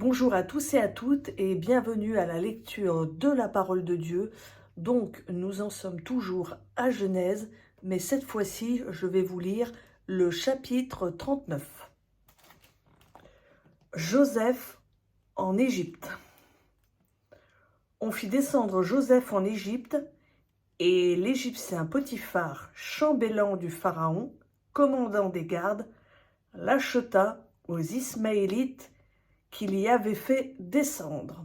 Bonjour à tous et à toutes et bienvenue à la lecture de la parole de Dieu. Donc nous en sommes toujours à Genèse, mais cette fois-ci je vais vous lire le chapitre 39. Joseph en Égypte. On fit descendre Joseph en Égypte et l'Égyptien Potiphar, chambellan du Pharaon, commandant des gardes, l'acheta aux Ismaélites qu'il y avait fait descendre.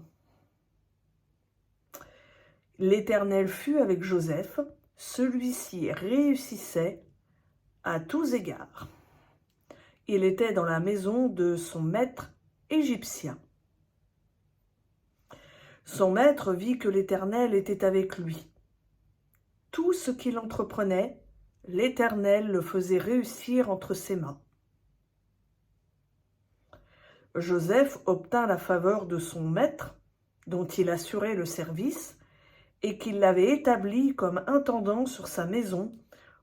L'Éternel fut avec Joseph, celui-ci réussissait à tous égards. Il était dans la maison de son maître égyptien. Son maître vit que l'Éternel était avec lui. Tout ce qu'il entreprenait, l'Éternel le faisait réussir entre ses mains. Joseph obtint la faveur de son maître, dont il assurait le service, et qu'il l'avait établi comme intendant sur sa maison,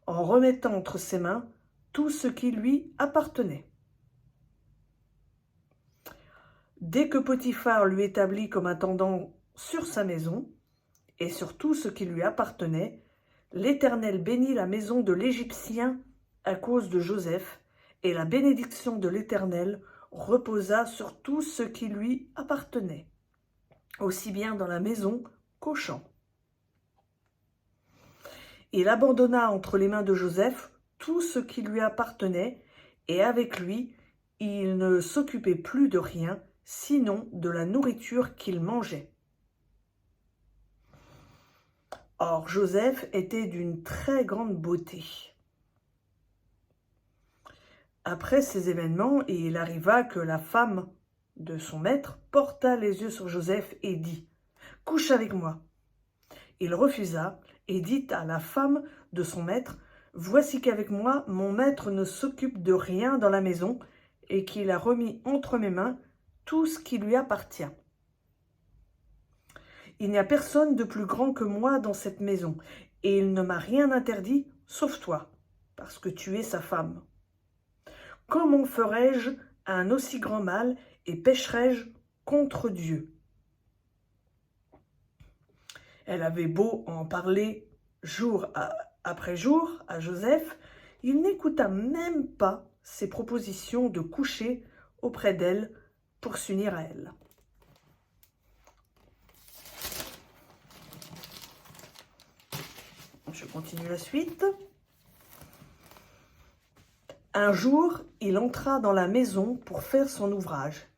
en remettant entre ses mains tout ce qui lui appartenait. Dès que Potiphar lui établit comme intendant sur sa maison, et sur tout ce qui lui appartenait, l'Éternel bénit la maison de l'Égyptien à cause de Joseph, et la bénédiction de l'Éternel reposa sur tout ce qui lui appartenait, aussi bien dans la maison qu'au champ. Il abandonna entre les mains de Joseph tout ce qui lui appartenait, et avec lui, il ne s'occupait plus de rien, sinon de la nourriture qu'il mangeait. Or, Joseph était d'une très grande beauté. Après ces événements, il arriva que la femme de son maître porta les yeux sur Joseph et dit « Couche avec moi ». Il refusa et dit à la femme de son maître « Voici qu'avec moi, mon maître ne s'occupe de rien dans la maison et qu'il a remis entre mes mains tout ce qui lui appartient. Il n'y a personne de plus grand que moi dans cette maison, et il ne m'a rien interdit, sauf toi, parce que tu es sa femme. Comment ferais-je un aussi grand mal et pécherais-je contre Dieu ?» Elle avait beau en parler jour après jour à Joseph, il n'écouta même pas ses propositions de coucher auprès d'elle pour s'unir à elle. Je continue la suite. Un jour, il entra dans la maison pour faire son ouvrage.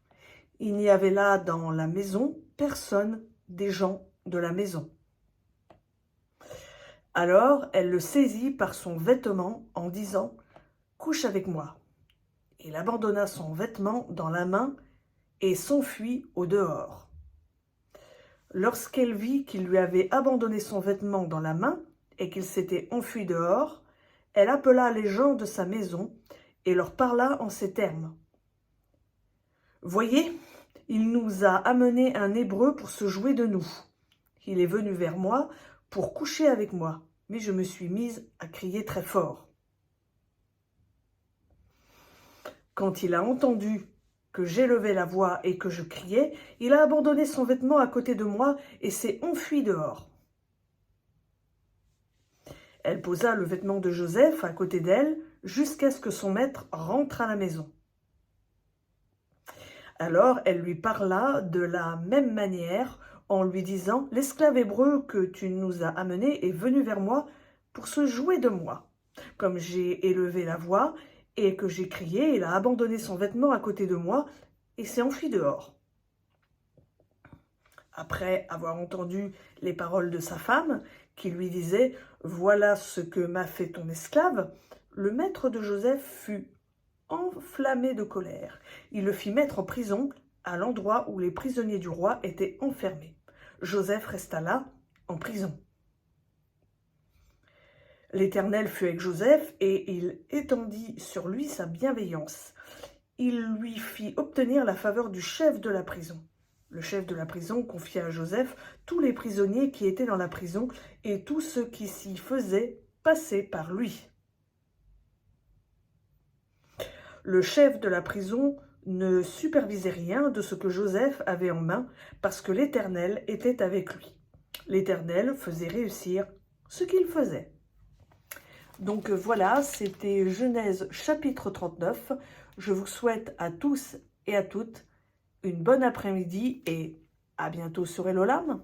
Il n'y avait là dans la maison personne des gens de la maison. Alors, elle le saisit par son vêtement en disant « Couche avec moi ». Il abandonna son vêtement dans la main et s'enfuit au dehors. Lorsqu'elle vit qu'il lui avait abandonné son vêtement dans la main et qu'il s'était enfui dehors, elle appela les gens de sa maison et leur parla en ces termes. « Voyez, il nous a amené un Hébreu pour se jouer de nous. Il est venu vers moi pour coucher avec moi, mais je me suis mise à crier très fort. Quand il a entendu que j'élevais la voix et que je criais, il a abandonné son vêtement à côté de moi et s'est enfui dehors. » Elle posa le vêtement de Joseph à côté d'elle jusqu'à ce que son maître rentre à la maison. Alors elle lui parla de la même manière en lui disant « L'esclave hébreu que tu nous as amené est venu vers moi pour se jouer de moi. Comme j'ai élevé la voix et que j'ai crié, il a abandonné son vêtement à côté de moi et s'est enfui dehors. » Après avoir entendu les paroles de sa femme, qui lui disait « Voilà ce que m'a fait ton esclave », le maître de Joseph fut enflammé de colère. Il le fit mettre en prison à l'endroit où les prisonniers du roi étaient enfermés. Joseph resta là, en prison. L'Éternel fut avec Joseph et il étendit sur lui sa bienveillance. Il lui fit obtenir la faveur du chef de la prison. Le chef de la prison confia à Joseph tous les prisonniers qui étaient dans la prison et tous ceux qui s'y faisaient passer par lui. Le chef de la prison ne supervisait rien de ce que Joseph avait en main parce que l'Éternel était avec lui. L'Éternel faisait réussir ce qu'il faisait. Donc voilà, c'était Genèse chapitre 39. Je vous souhaite à tous et à toutes une bonne après-midi et à bientôt sur Hello Lam.